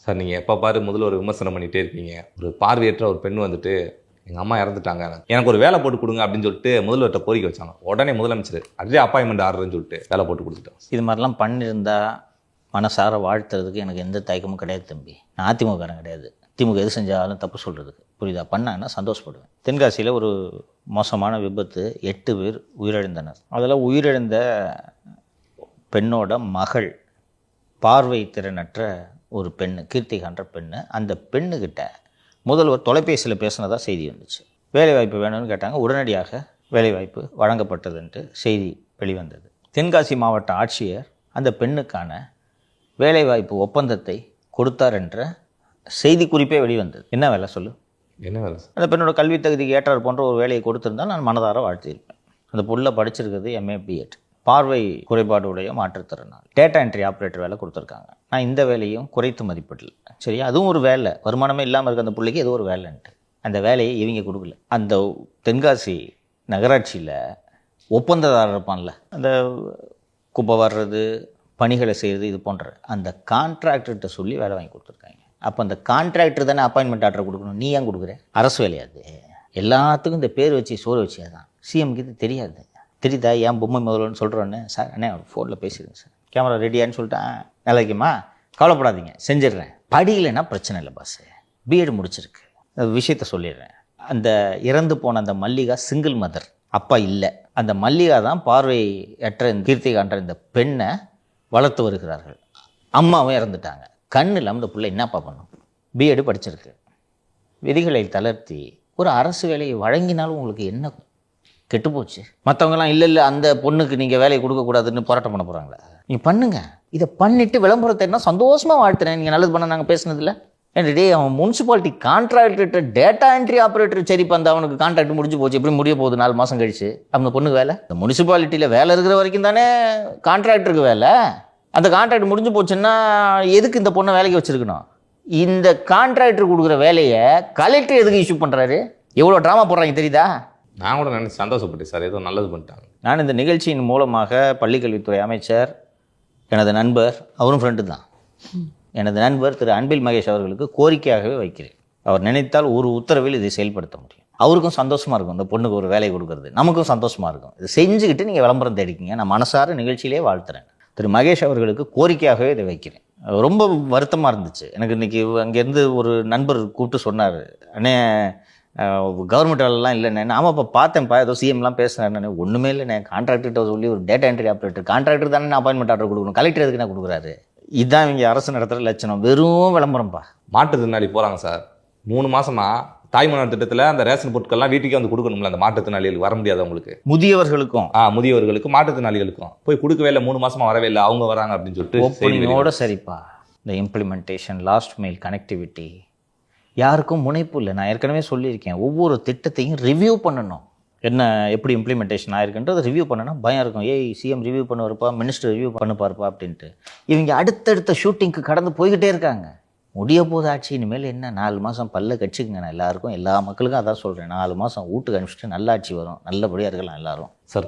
Sir நீங்கள் எப்போ பாரு முதல்ல ஒரு விமர்சனம் பண்ணிகிட்டே இருக்கீங்க. ஒரு பார்வையற்ற ஒரு பெண் வந்துட்டு எங்கள் அம்மா இறந்துட்டாங்க, எனக்கு ஒரு வேலை போட்டு கொடுங்க அப்படின்னு சொல்லிட்டு முதல்வர்கிட்ட கோரிக்கை வச்சாங்க. உடனே முதலமைச்சர் அதே அப்பாயின்மெண்ட் ஆர்டர்னு சொல்லிட்டு வேலை போட்டு கொடுத்துட்டோம். இது மாதிரிலாம் பண்ணியிருந்தா மனசார வாழ்த்துறதுக்கு எனக்கு எந்த தயக்கமும் கிடையாது தம்பி. நான் அதிமுககாரன் கிடையாது. திமுக எது செஞ்சாலும் தப்பு சொல்கிறதுக்கு, புரியுதா? பண்ணாங்கன்னா சந்தோஷப்படுவேன். தென்காசியில் ஒரு மோசமான விபத்து, 8 பேர் உயிரிழந்தனர். அதில் உயிரிழந்த பெண்ணோட மகள் பார்வை திறனற்ற ஒரு பெண்ணு, கீர்த்திகான்ற பெண்ணு. அந்த பெண்ணுக்கிட்ட முதல்வர் தொலைபேசியில் பேசினதாக செய்தி வந்துச்சு. வேலைவாய்ப்பு வேணும்னு கேட்டாங்க. உடனடியாக வேலைவாய்ப்பு வழங்கப்பட்டதுன்ட்டு செய்தி வெளிவந்தது. தென்காசி மாவட்ட ஆட்சியர் அந்த பெண்ணுக்கான வேலைவாய்ப்பு ஒப்பந்தத்தை கொடுத்தார் என்ற செய்தி குறிப்பே வெளிவந்தது. என்ன வேலை சொல்லு? என்ன வேலை? அந்த பெண்ணோட கல்வி தகுதிக்கு ஏற்றார் போன்ற ஒரு வேலையை கொடுத்திருந்தால் நான் மனதார வாழ்த்தியிருப்பேன். அந்த புள்ள படிச்சிருக்கிறது MA BEd, பார்வை குறைபாடுடைய மாற்றுத்திறனாளி, டேட்டா என்ட்ரி ஆப்ரேட்டர் வேலை கொடுத்துருக்காங்க. நான் இந்த வேலையும் குறைத்து மதிப்பிடல. சரியா? அதுவும் ஒரு வேலை, வருமானமே இல்லாமல் இருக்க அந்த பிள்ளைக்கு ஏதோ ஒரு வேலைன்ட்டு அந்த வேலையை இவங்க கொடுக்கல. அந்த தென்காசி நகராட்சியில் ஒப்பந்ததாரர் இருப்பான்ல, அந்த குப்பை வர்றது, பணிகளை செய்கிறது, இது போன்ற அந்த கான்ட்ராக்டர்கிட்ட சொல்லி வேலை வாங்கி கொடுத்துருக்காங்க. அப்போ அந்த கான்ட்ராக்டர் தானே அப்பாயின்மெண்ட் ஆர்டர் கொடுக்கணும். நீ ஏன் கொடுக்குற? அரசு வேலையாது. எல்லாத்துக்கும் இந்த பேர் வச்சு சோறு வச்சு தான். சிஎம்க்கு இது தெரியாது. தெரியுதா? ஏன் பொம்மை முதல்வன்னு சொல்கிறோன்னு? சார் அண்ணே ஃபோனில் பேசிடுங்க சார், கேமரா ரெடியான்னு சொல்லிட்டேன். நல்லா இருக்குமா? கவலைப்படாதீங்க, செஞ்சிடுறேன். படிக்கலைன்னா பிரச்சனை இல்லை பாஸ், BEd முடிச்சிருக்கு. விஷயத்த சொல்லிடுறேன். அந்த இறந்து போன அந்த மல்லிகா சிங்கிள் மதர், அப்பா இல்லை. அந்த மல்லிகா தான் பார்வையற்ற இந்த கீர்த்திகான்ற இந்த பெண்ணை வளர்த்து வருகிறார்கள். அம்மாவும் இறந்துட்டாங்க. கண்ணு இல்லாமல் இந்த பிள்ளை என்னப்பா பண்ணும்? BEd படிச்சிருக்கு. விதிகளை தளர்த்தி ஒரு அரசு வேலையை வழங்கினாலும் உங்களுக்கு என்ன கெட்டு போச்சு? மற்றவங்கலாம் இல்லை அந்த பொண்ணுக்கு நீங்கள் வேலையை கொடுக்கக்கூடாதுன்னு போராட்டம் பண்ண போகிறாங்களா? நீங்கள் பண்ணுங்கள். இதை பண்ணிவிட்டு விளம்பரத்தை என்ன சந்தோஷமாக வாழ்த்துறேன். நீங்கள் நல்லது பண்ண நாங்கள் பேசுனதில்ல. ஏன்டே அவன் முனிசிபாலிட்டி கான்ட்ராக்டர்கிட்ட டேட்டா என்ட்ரி ஆப்ரேட்டர் சரி பண்ண, அவனுக்கு கான்ட்ராக்ட் முடிஞ்சு போச்சு, எப்படி முடிய போகுது 4 மாதம் கழிச்சு? அந்த பொண்ணுக்கு வேலை, இந்த முனிசிபாலிட்டியில் வேலை இருக்கிற வரைக்கும் தானே கான்ட்ராக்டருக்கு வேலை. அந்த கான்ட்ராக்ட் முடிஞ்சு போச்சுன்னா எதுக்கு இந்த பொண்ணை வேலைக்கு வச்சுருக்கணும்? இந்த கான்ட்ராக்டர் கொடுக்குற வேலையை கலெக்டர் எதுக்கு இஷ்யூ பண்ணுறாரு? எவ்வளோ ட்ராமா போடுறாங்க தெரியுதா? நான் கூட நினைச்சு சந்தோஷப்பட்டேன் சார், ஏதோ நல்லது பண்ணிட்டாங்க. நான் இந்த நிகழ்ச்சியின் மூலமாக பள்ளிக்கல்வித்துறை அமைச்சர், எனது நண்பர், அவரும் ஃப்ரெண்டு தான், எனது நண்பர் திரு அன்பில் மகேஷ் அவர்களுக்கு கோரிக்கையாகவே வைக்கிறேன். அவர் நினைத்தால் ஒரு உத்தரவில் இதை செயல்படுத்த முடியும். அவருக்கும் சந்தோஷமாக இருக்கும் இந்த பொண்ணுக்கு ஒரு வேலை கொடுக்கறது, நமக்கும் சந்தோஷமாக இருக்கும். இதை செஞ்சுக்கிட்டு நீங்கள் விளம்பரம் தேடிக்கிங்க. நான் மனசார நிகழ்ச்சியிலே வாழ்த்துறேன். திரு மகேஷ் அவர்களுக்கு கோரிக்கையாகவே இதை வைக்கிறேன். ரொம்ப வருத்தமாக இருந்துச்சு எனக்கு. இன்றைக்கி அங்கேருந்து ஒரு நண்பர் கூப்பிட்டு சொன்னார், அண்ணே கவர்மெண்ட் வேலைலாம் இல்லைண்ணே. ஆமாப்பா பார்த்தேன்ப்பா, ஏதோ சிஎம்லாம் பேசுகிறேன். ஒன்றுமே இல்லைண்ணே, கான்ட்ராக்டர்கிட்ட சொல்லி ஒரு டேட்டா என்ட்ரி ஆப்ரேட்டர், கான்ட்ராக்டர் தானே அப்பாயின்மெண்ட் ஆர்டர் கொடுக்கணும், கலெக்டர் எதுக்கு நான் கொடுக்குறாரு? இதுதான் இவங்க அரசு நடத்துகிற லட்சணம், வெறும் விளம்பரம்ப்பா. மாற்றுத்திறனாளி போகிறாங்க சார், 3 மாதமாக தாய்மலர் திட்டத்தில் அந்த ரேஷன் பொருட்கள்லாம் வீட்டுக்கே வந்து கொடுக்கணும்ல அந்த மாற்றுத்திறனாளிகளுக்கு, வர முடியாதவங்களுக்கு, முதியவர்களுக்கும் முதியவர்களுக்கும் மாற்றுத்திறனாளிகளுக்கும் போய் கொடுக்கவே இல்லை. 3 மாதமாக வரவே இல்லை, அவங்க வராங்க அப்படின்னு சொல்லிட்டு ஓப்பனிங்கோட சரிப்பா. இந்த இம்ப்ளிமெண்டேஷன், லாஸ்ட் மைல் கனெக்டிவிட்டி யாருக்கும் முனைப்பு இல்லை. நான் ஏற்கனவே சொல்லியிருக்கேன், ஒவ்வொரு திட்டத்தையும் ரிவ்யூ பண்ணணும். என்ன எப்படி இம்ப்ளிமெண்டேஷன் ஆயிருக்குன்றது ரிவ்யூ பண்ணனா பயம் இருக்கும். சிஎம் ரிவ்யூ பண்ணுவார்ப்பா, மினிஸ்டர் ரிவ்யூ பண்ணுப்பார்ப்பா அப்படின்ட்டு. இவங்க அடுத்தடுத்த ஷூட்டிங்க்கு கடந்து போய்கிட்டே இருக்காங்க. முடிய போது ஆட்சி, இனிமேல் என்ன 4 மாதம் பல்ல கட்சிக்குங்க. நான் எல்லாருக்கும், எல்லா மக்களுக்கும் அதான் சொல்கிறேன், 4 மாதம் வீட்டுக்கு அனுப்பிச்சிட்டு நல்ல ஆட்சி வரும், நல்லபடியாக இருக்கலாம் எல்லாரும். சார்